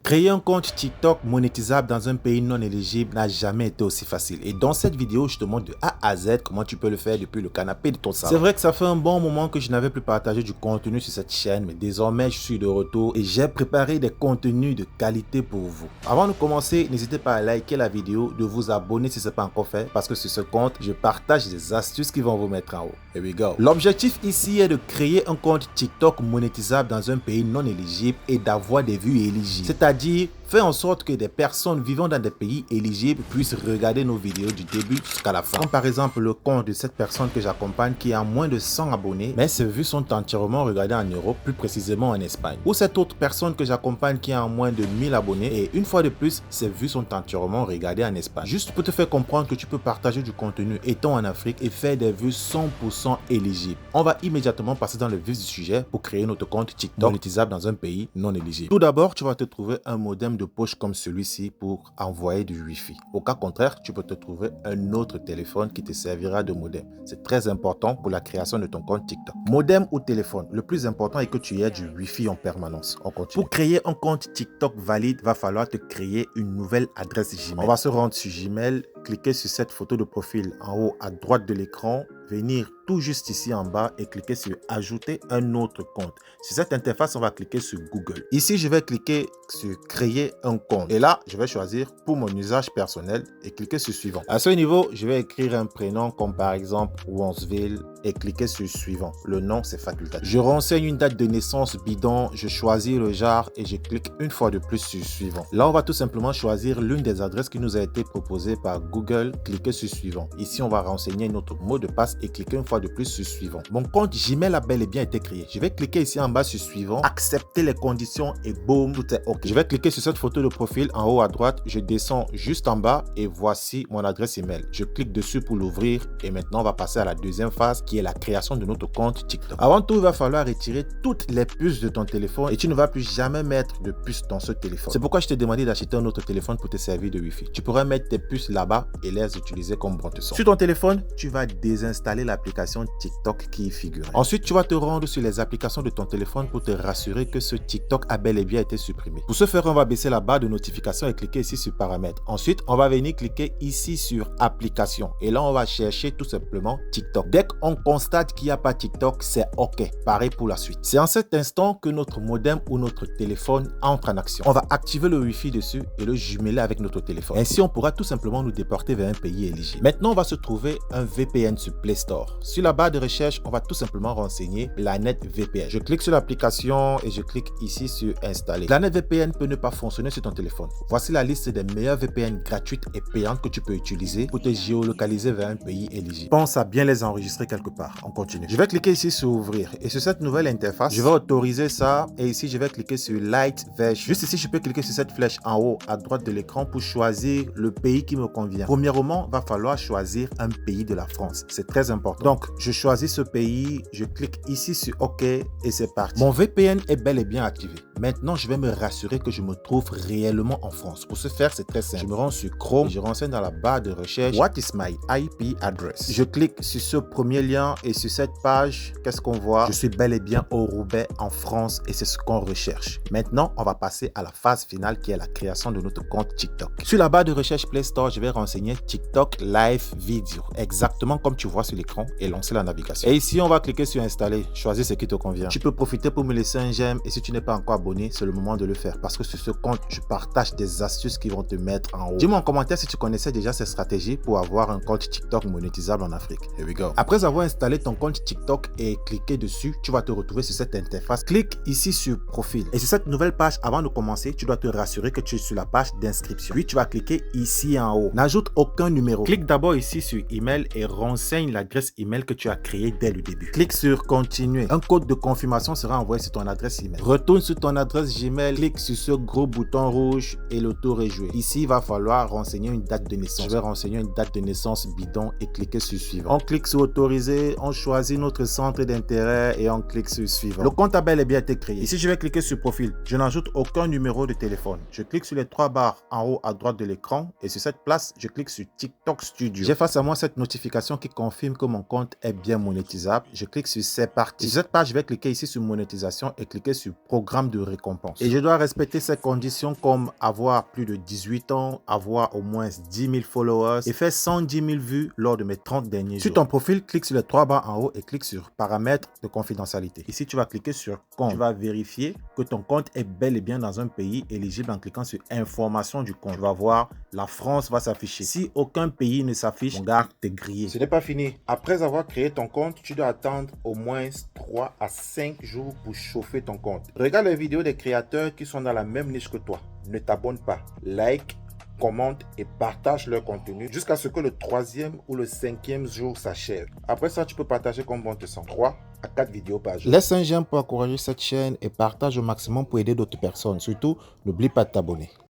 Créer un compte TikTok monétisable dans un pays non éligible n'a jamais été aussi facile. Et dans cette vidéo, je te montre de A à Z comment tu peux le faire depuis le canapé de ton salon. C'est vrai que ça fait un bon moment que je n'avais plus partagé du contenu sur cette chaîne, mais désormais je suis de retour et j'ai préparé des contenus de qualité pour vous. Avant de commencer, n'hésitez pas à liker la vidéo, de vous abonner si ce n'est pas encore fait, parce que sur ce compte, je partage des astuces qui vont vous mettre en haut. Here we go. L'objectif ici est de créer un compte TikTok monétisable dans un pays non éligible et d'avoir des vues éligibles. C'est-à-dire, faire en sorte que des personnes vivant dans des pays éligibles puissent regarder nos vidéos du début jusqu'à la fin. Comme par exemple le compte de cette personne que j'accompagne qui a moins de 100 abonnés, mais ses vues sont entièrement regardées en Europe, plus précisément en Espagne. Ou cette autre personne que j'accompagne qui a moins de 1000 abonnés et une fois de plus, ses vues sont entièrement regardées en Espagne. Juste pour te faire comprendre que tu peux partager du contenu étant en Afrique et faire des vues 100% éligibles. On va immédiatement passer dans le vif du sujet pour créer notre compte TikTok monétisable dans un pays non éligible. Tout d'abord, tu vas te trouver un modem de poche comme celui-ci pour envoyer du Wi-Fi. Au cas contraire, tu peux te trouver un autre téléphone qui te servira de modem. C'est très important pour la création de ton compte TikTok. Modem ou téléphone, le plus important est que tu aies du Wi-Fi en permanence. On continue. Pour créer un compte TikTok valide, va falloir te créer une nouvelle adresse Gmail. On va se rendre sur Gmail, cliquer sur cette photo de profil en haut à droite de l'écran, venir tout juste ici en bas et cliquer sur ajouter un autre compte. Sur cette interface, on va cliquer sur Google. Ici, je vais cliquer sur créer un compte. Et là, je vais choisir pour mon usage personnel et cliquer sur suivant. À ce niveau, je vais écrire un prénom comme par exemple Wansville et cliquer sur suivant. Le nom, c'est facultatif. Je renseigne une date de naissance bidon, je choisis le genre et je clique une fois de plus sur suivant. Là, on va tout simplement choisir l'une des adresses qui nous a été proposée par Google. Cliquer sur suivant. Ici, on va renseigner notre mot de passe et cliquer une fois de plus sur suivant. Mon compte Gmail a bel et bien été créé. Je vais cliquer ici en bas sur suivant, accepter les conditions et boum, tout est OK. Je vais cliquer sur cette photo de profil en haut à droite. Je descends juste en bas et voici mon adresse email. Je clique dessus pour l'ouvrir et maintenant on va passer à la deuxième phase qui est la création de notre compte TikTok. Avant tout, il va falloir retirer toutes les puces de ton téléphone et tu ne vas plus jamais mettre de puces dans ce téléphone. C'est pourquoi je t'ai demandé d'acheter un autre téléphone pour te servir de Wi-Fi. Tu pourrais mettre tes puces là-bas et les utiliser comme bon te semble. Sur ton téléphone, tu vas désinstaller l'application TikTok qui y figure. Ensuite, tu vas te rendre sur les applications de ton téléphone pour te rassurer que ce TikTok a bel et bien été supprimé. Pour ce faire, on va baisser la barre de notification et cliquer ici sur paramètres. Ensuite, on va venir cliquer ici sur application et là, on va chercher tout simplement TikTok. Dès qu'on constate qu'il n'y a pas TikTok, c'est OK. Pareil pour la suite. C'est en cet instant que notre modem ou notre téléphone entre en action. On va activer le Wi-Fi dessus et le jumeler avec notre téléphone. Ainsi, on pourra tout simplement nous déporter vers un pays éligible. Maintenant, on va se trouver un VPN sur Play Store. Sur la barre de recherche, on va tout simplement renseigner Planet VPN. Je clique sur l'application et je clique ici sur installer. Planet VPN peut ne pas fonctionner sur ton téléphone. Voici la liste des meilleures VPN gratuites et payantes que tu peux utiliser pour te géolocaliser vers un pays éligible. Pense à bien les enregistrer quelque part. On continue. Je vais cliquer ici sur ouvrir et sur cette nouvelle interface, je vais autoriser ça et ici je vais cliquer sur Light Version. Juste ici, je peux cliquer sur cette flèche en haut à droite de l'écran pour choisir le pays qui me convient. Premièrement, il va falloir choisir un pays de la France. C'est très important. Donc, je choisis ce pays, je clique ici sur OK et c'est parti. Mon VPN est bel et bien activé. Maintenant, je vais me rassurer que je me trouve réellement en France. Pour ce faire, c'est très simple. Je me rends sur Chrome et je renseigne dans la barre de recherche What is my IP address? Je clique sur ce premier lien et sur cette page, qu'est-ce qu'on voit? Je suis bel et bien au Roubaix en France et c'est ce qu'on recherche. Maintenant, on va passer à la phase finale qui est la création de notre compte TikTok. Sur la barre de recherche Play Store, je vais renseigner TikTok Live Video, exactement comme tu vois sur l'écran et lancer la navigation. Et ici, on va cliquer sur installer. Choisis ce qui te convient. Tu peux profiter pour me laisser un j'aime et si tu n'es pas encore abonné, c'est le moment de le faire parce que sur ce compte, je partage des astuces qui vont te mettre en haut. Dis-moi en commentaire si tu connaissais déjà ces stratégies pour avoir un compte TikTok monétisable en Afrique. Here we go. Après avoir installé ton compte TikTok et cliqué dessus, tu vas te retrouver sur cette interface. Clique ici sur profil. Et sur cette nouvelle page, avant de commencer, tu dois te rassurer que tu es sur la page d'inscription. Puis tu vas cliquer ici en haut. N'ajoute aucun numéro. Clique d'abord ici sur email et renseigne l'adresse email que tu as créée dès le début. Clique sur continuer. Un code de confirmation sera envoyé sur ton adresse email. Retourne sur ton adresse Gmail, clique sur ce gros bouton rouge et le tour est joué. Ici, il va falloir renseigner une date de naissance. Je vais renseigner une date de naissance bidon et cliquer sur suivant. On clique sur autoriser, on choisit notre centre d'intérêt et on clique sur suivant. Le compte a bel et bien été créé. Ici, je vais cliquer sur profil. Je n'ajoute aucun numéro de téléphone. Je clique sur les trois barres en haut à droite de l'écran et sur cette place, je clique sur TikTok Studio. J'ai face à moi cette notification qui confirme confirme que mon compte est bien monétisable, je clique sur c'est parti. Sur cette page, je vais cliquer ici sur monétisation et cliquer sur programme de récompense. Et je dois respecter ces conditions comme avoir plus de 18 ans, avoir au moins 10 000 followers et faire 110 000 vues lors de mes 30 derniers jours. Sur ton profil, clique sur les 3 barres en haut et clique sur paramètres de confidentialité. Ici, tu vas cliquer sur compte. Tu vas vérifier que ton compte est bel et bien dans un pays éligible en cliquant sur information du compte. Tu vas voir, la France va s'afficher. Si aucun pays ne s'affiche, mon gars, t'es grillé. Ce n'est pas fini. Après avoir créé ton compte, tu dois attendre au moins 3 à 5 jours pour chauffer ton compte. Regarde les vidéos des créateurs qui sont dans la même niche que toi. Ne t'abonne pas. Like, commente et partage leur contenu jusqu'à ce que le 3e ou le 5e jour s'achève. Après ça, tu peux partager comme bon te semble. 3 à 4 vidéos par jour. Laisse un j'aime pour encourager cette chaîne et partage au maximum pour aider d'autres personnes. Surtout, n'oublie pas de t'abonner.